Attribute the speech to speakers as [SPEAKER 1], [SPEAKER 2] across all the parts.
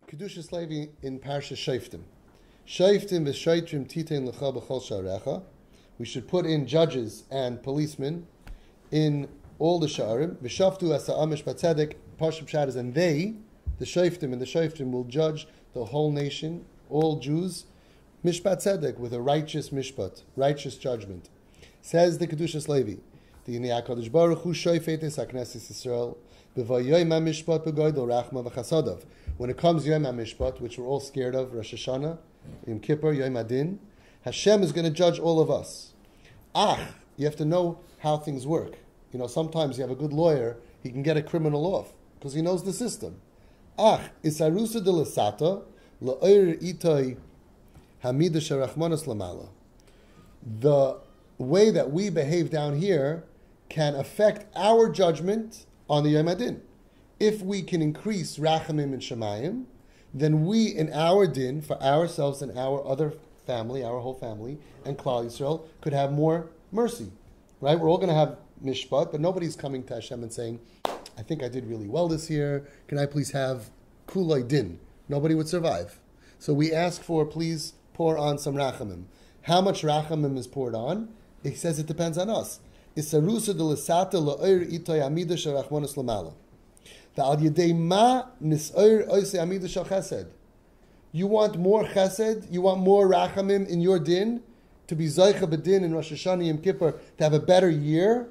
[SPEAKER 1] Kiddushas Levi in Parsha Shoftim. Shoftim v'shoitrim titein l'cha b'chol sha'arecha. We should put in judges and policemen in all the sha'arim. V'shaftu asa'am mishpat tzedek. Parsha Pshat is, and they, the Shoftim and the Shoftim, will judge the whole nation, all Jews, mishpat tzedek, with a righteous mishpat, righteous judgment. Says the Kiddushas Levi, the Inyaneei HaKadosh Baruch Hu shofetes HaKnesses Yisrael b'vayom HaMishpat b'goydol rachma v'chasadav. When it comes Yom HaMishpat, which we're all scared of, Rosh Hashanah, Yom Kippur, Yom Adin, Hashem is going to judge all of us. You have to know how things work. You know, sometimes you have a good lawyer, he can get a criminal off, because he knows the system. Isarusa de l'sata, la'oir itoi hamida sharachmanas lamala. The way that we behave down here can affect our judgment on the Yom Adin. If we can increase Rachamim and Shemayim, then we in our din, for ourselves and our other family, our whole family, and Klal Yisrael, could have more mercy. Right? We're all going to have Mishpat, but nobody's coming to Hashem and saying, I think I did really well this year. Can I please have Kulay Din? Nobody would survive. So we ask for, please pour on some Rachamim. How much Rachamim is poured on? He says it depends on us. Isarusa de l'sata la'oir itoy amida sharachmanas lamala. You want more chesed, you want more rachamim in your din, to be Zocheh b'din in Rosh Hashanah Yom Kippur, to have a better year.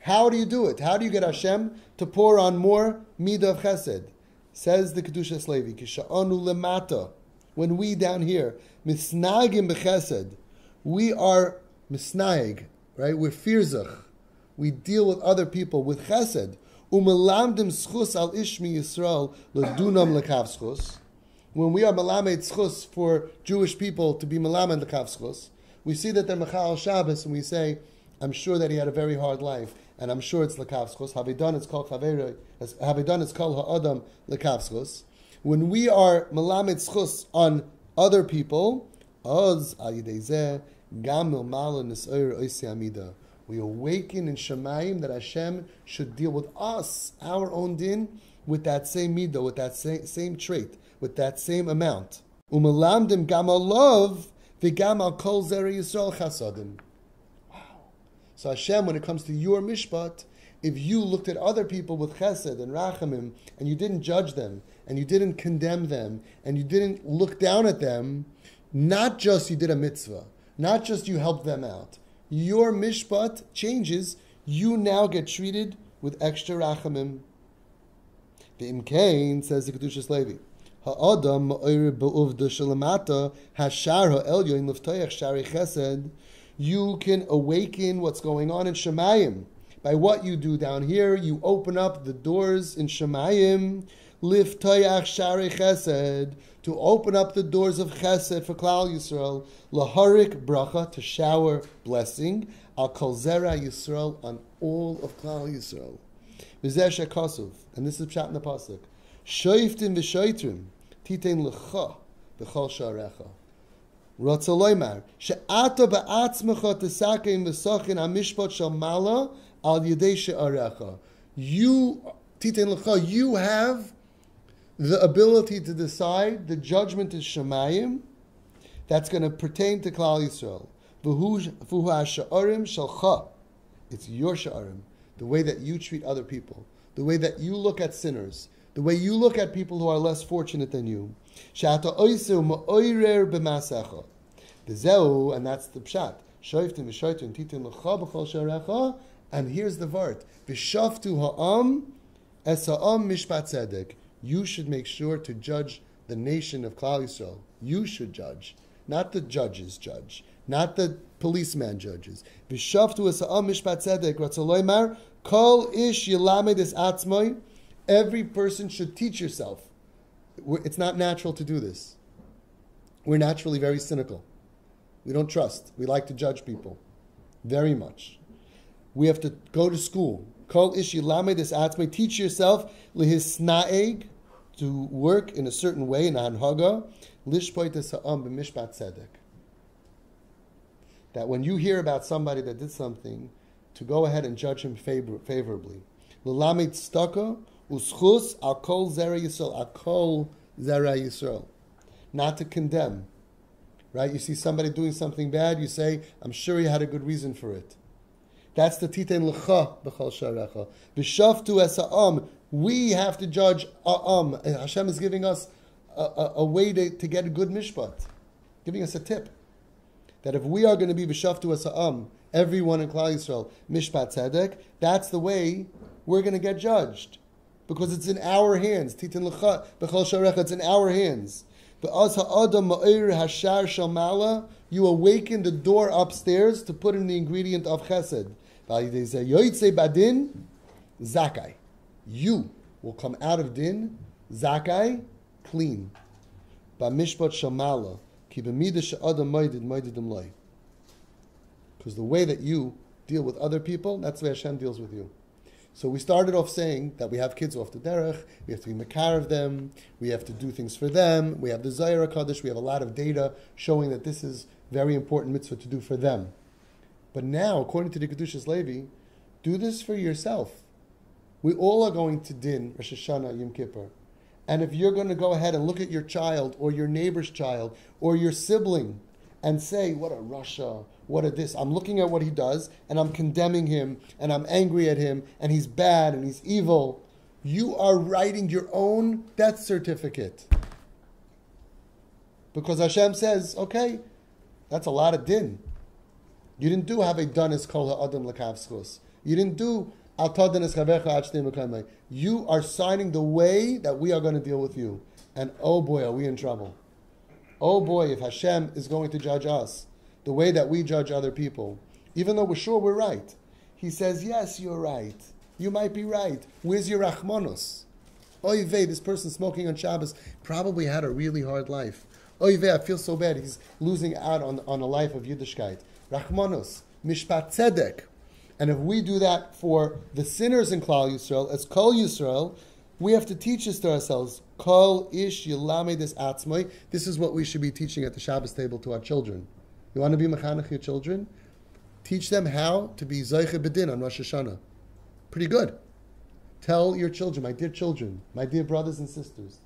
[SPEAKER 1] How do you do it? How do you get Hashem to pour on more midah of chesed? Says the Kiddushas Levi, Kisha'anu lemata, when we down here, misnagim b'chesed, we are misnaig, right? We're firzach. We deal with other people with chesed. Umelamdim schus al ishmi Yisrael ledunam lekav schus. When we are melamed schus for Jewish people to be melamed lekav schus, we see that they're mechal Shabbos, and we say, I'm sure that he had a very hard life, and I'm sure it's lekav schus. Havidan is called chaverei. Havidan is called ha'adam lekav schus. When we are melamed schus on other people, oz al yidei zeh gam milmala nisoir oisei amida. We awaken in Shemayim that Hashem should deal with us, our own din, with that same midah, with that same trait, with that same amount. Umelamdim gam alav v'gam al kol zerei Yisrael chasadim. Wow. So Hashem, when it comes to your mishpat, if you looked at other people with chesed and rachamim, and you didn't judge them, and you didn't condemn them, and you didn't look down at them, not just you did a mitzvah, not just you helped them out, your mishpat changes. You now get treated with extra rachamim. The imkain, says the Kiddushas Levi, ha'adam ma'oir ba'uvda shalamata hashar ha'elyon l'ftayach shari chesed. You can awaken what's going on in Shemayim by what you do down here. You open up the doors in Shemayim, l'ftayach shari chesed, to open up the doors of chesed for Klal Yisrael, laharik bracha, to shower blessing, al kol zera Yisrael, on all of Klal Yisrael. V'zeh shekasuv, and this is pshat in the pasuk, shoiftim v'shoitrim titein lecha b'chol sha'arecha. Ratza loymar she'ata ba'atzmecha tesakein v'sachin amishpat shel mala al yedei she'arecha. You titein lecha, you have the ability to decide. The judgment is Shemayim that's going to pertain to Klal Yisrael. V'hu ha'sha'arim shalcha. It's your sha'arim. The way that you treat other people. The way that you look at sinners. The way you look at people who are less fortunate than you. She'ata oiseu ma'oirer b'masecha. V'zeu, and that's the pshat. Shoiftim v'shoitrim titin l'cha b'chol sha'arecha. And here's the vart. V'shaftu ha'am es ha'am mishpat tzedek. You should make sure to judge the nation of Klal Yisrael. You should judge. Not the judges judge. Not the policeman judges. V'shaftu esa'am mishpat tzedek ratzah loymar kol ish yilamed es atzmoi. Every person should teach yourself. It's not natural to do this. We're naturally very cynical. We don't trust. We like to judge people very much. We have to go to school. Kol ish yilamed es atzmoi. Teach yourself lihisnaeg, to work in a certain way, in hanhaga, lishpoit ha'am b'mishpat tzedek. That when you hear about somebody that did something, to go ahead and judge him favorably. L'lamed tzedakah uschus al kol zera Yisrael, al kol Zara Yisrael. Not to condemn. Right? You see somebody doing something bad, you say, I'm sure he had a good reason for it. That's the titen l'cha b'chol sharecha. V'shaftu es ha'am. We have to judge ha'am. Hashem is giving us a way to get a good mishpat. Giving us a tip. That if we are going to be v'shaftu es ha'am, everyone in Klal Yisrael, mishpat tzedek, that's the way we're going to get judged. Because it's in our hands. Titen l'cha b'chol sharecha. It's in our hands. You awaken the door upstairs to put in the ingredient of chesed. Zakai. You will come out of din, zakai, clean. Because the way that you deal with other people, that's the way Hashem deals with you. So we started off saying that we have kids off the derech, we have to be makar of them, we have to do things for them, we have the Zayar HaKadosh, we have a lot of data showing that this is very important mitzvah to do for them. But now, according to the Kiddushas Levi, do this for yourself. We all are going to din, Rosh Hashanah, Yom Kippur. And if you're going to go ahead and look at your child, or your neighbor's child, or your sibling, and say, what a Rasha, what a this. I'm looking at what he does, and I'm condemning him, and I'm angry at him, and he's bad, and he's evil. You are writing your own death certificate. Because Hashem says, okay, that's a lot of din. You didn't do have a danis kol ha'adam l'kav schus. You didn't do al tadanis chavecha ad shnei mekayimai. You are signing the way that we are going to deal with you. And oh boy, are we in trouble. Oh boy, if Hashem is going to judge us the way that we judge other people, even though we're sure we're right, He says, yes, you're right. You might be right. Where's your rachmanos? Oy vey, this person smoking on Shabbos probably had a really hard life. Oy vey, I feel so bad. He's losing out on a life of Yiddishkeit. Rachmanos, mishpat tzedek. And if we do that for the sinners in Klal Yisrael, as Kol Yisrael, we have to teach this to ourselves. Kol ish yilamedes atzmai. This is what we should be teaching at the Shabbos table to our children. You want to be mechanech your children? Teach them how to be Zocheh b'din on Rosh Hashanah. Pretty good. Tell your children, my dear children, my dear brothers and sisters,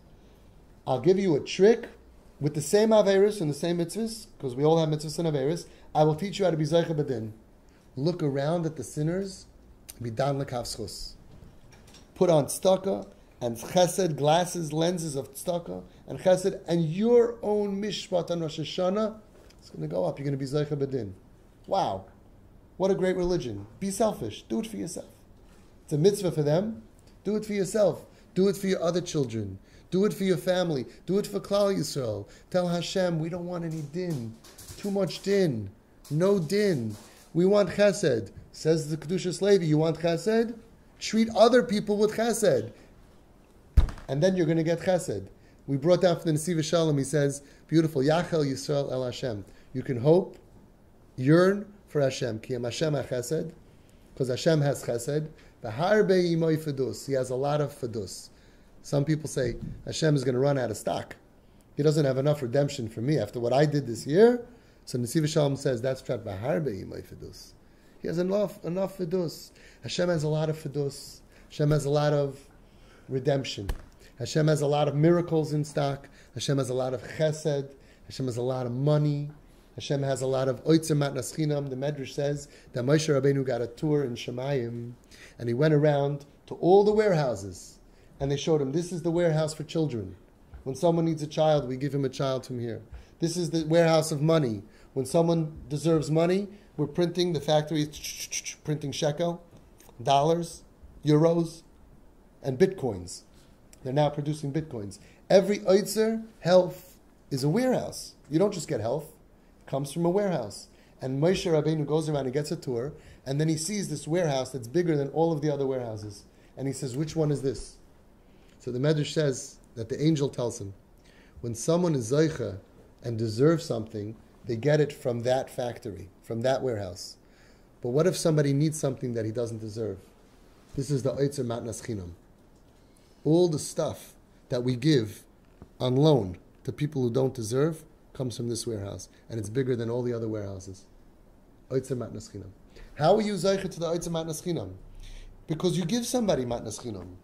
[SPEAKER 1] I'll give you a trick with the same averis and the same mitzvahs, because we all have mitzvahs and averis. I will teach you how to be Zocheh b'din. Look around at the sinners, bidan l'kav schus. Put on tzedakah and chesed, glasses, lenses of tzedakah and chesed, and your own mishpat on Rosh Hashanah, it's going to go up. You're going to be Zocheh b'din. Wow. What a great religion. Be selfish. Do it for yourself. It's a mitzvah for them. Do it for yourself. Do it for your other children. Do it for your family. Do it for Klal Yisrael. Tell Hashem, we don't want any din. Too much din. No din. We want chesed. Says the Kiddushas Levi, you want chesed? Treat other people with chesed. And then you're going to get chesed. We brought down from the Nesiv Shalom, he says, beautiful, Yachel Yisrael El Hashem. You can hope, yearn for Hashem. Ki Hashem ha-chesed, because Hashem has chesed. V'harbe imoy fedus. He has a lot of fedus. Some people say, Hashem is going to run out of stock. He doesn't have enough redemption for me after what I did this year. So Nesiv Shalom says, that's pshat v'harbe imoy fedus. He has enough fedus. Hashem has a lot of fedus. Hashem has a lot of redemption. Hashem has a lot of miracles in stock. Hashem has a lot of chesed. Hashem has a lot of money. Hashem has a lot of oitzer matnas chinam. The Medrash says that Moshe Rabbeinu got a tour in Shemayim, and he went around to all the warehouses, and they showed him, this is the warehouse for children. When someone needs a child, we give him a child from here. This is the warehouse of money. When someone deserves money, we're printing, the factory is printing shekel, dollars, euros, and bitcoins. They're now producing bitcoins. Every oitzer, health, is a warehouse. You don't just get health. It comes from a warehouse. And Moshe Rabbeinu goes around and gets a tour, and then he sees this warehouse that's bigger than all of the other warehouses. And he says, which one is this? So the Medrash says that the angel tells him, when someone is Zocheh and deserves something, they get it from that factory, from that warehouse. But what if somebody needs something that he doesn't deserve? This is the oitzer matnas chinam. All the stuff that we give on loan to people who don't deserve comes from this warehouse. And it's bigger than all the other warehouses. Oitzer matnas chinam. How are you Zocheh to the oitzer matnas chinam? Because you give somebody matnas chinam.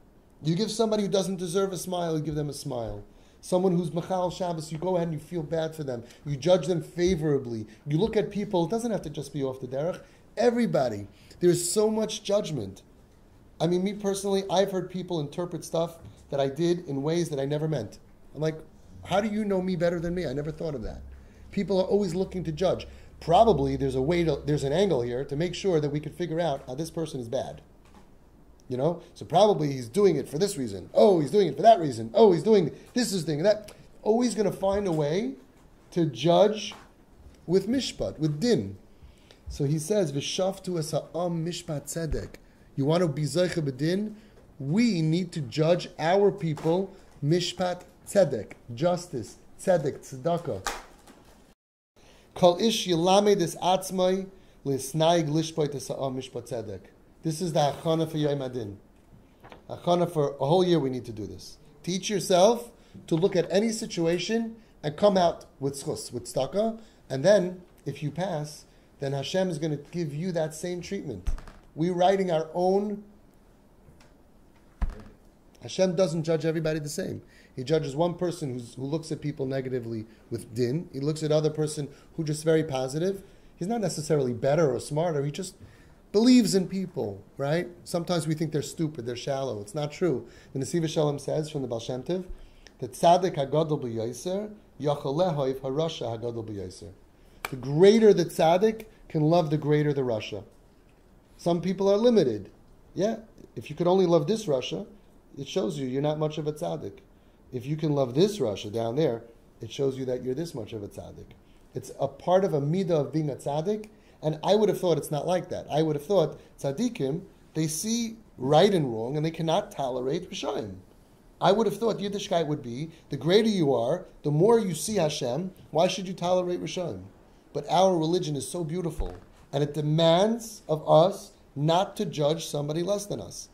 [SPEAKER 1] You give somebody who doesn't deserve a smile, you give them a smile. Someone who's Machal Shabbos, you go ahead and you feel bad for them. You judge them favorably. You look at people, it doesn't have to just be off the derech. Everybody. There's so much judgment. I mean, me personally, I've heard people interpret stuff that I did in ways that I never meant. I'm like, how do you know me better than me? I never thought of that. People are always looking to judge. Probably there's an angle here to make sure that we could figure out how this person is bad. You know? So probably he's doing it for this reason. Oh, he's doing it for that reason. Oh, he's doing this thing and that. Always going to find a way to judge with mishpat, with din. So he says, V'shaftu es ha'am mishpat tzedek. You want to be Zocheh b'din? We need to judge our people mishpat tzedek, justice, tzedek, tzedakah. Kol ish yilamed es atzmai l'snaig lishpoit es ha'am mishpat tzedek. This is the hachana for Yom Adin. Hachana for a whole year we need to do this. Teach yourself to look at any situation and come out with schus, with tzedakah, and then, if you pass, then Hashem is going to give you that same treatment. We're writing our own. Hashem doesn't judge everybody the same. He judges one person who looks at people negatively with din. He looks at other person who just very positive. He's not necessarily better or smarter. He just believes in people, right? Sometimes we think they're stupid, they're shallow. It's not true. The Nesiv Shalom says from the Baal Shem Tov that tzaddik hagadol b'yoser yachol lehoiv harasha hagadol b'yoser. The greater the tzaddik can love, the greater the rasha. Some people are limited. Yeah, if you could only love this rasha, it shows you're not much of a tzaddik. If you can love this rasha down there, it shows you that you're this much of a tzaddik. It's a part of a midah of being a tzaddik, and I would have thought it's not like that. I would have thought tzaddikim, they see right and wrong, and they cannot tolerate Rishayim. I would have thought Yiddishkeit would be, the greater you are, the more you see Hashem, why should you tolerate Rishayim? But our religion is so beautiful, and it demands of us not to judge somebody less than us.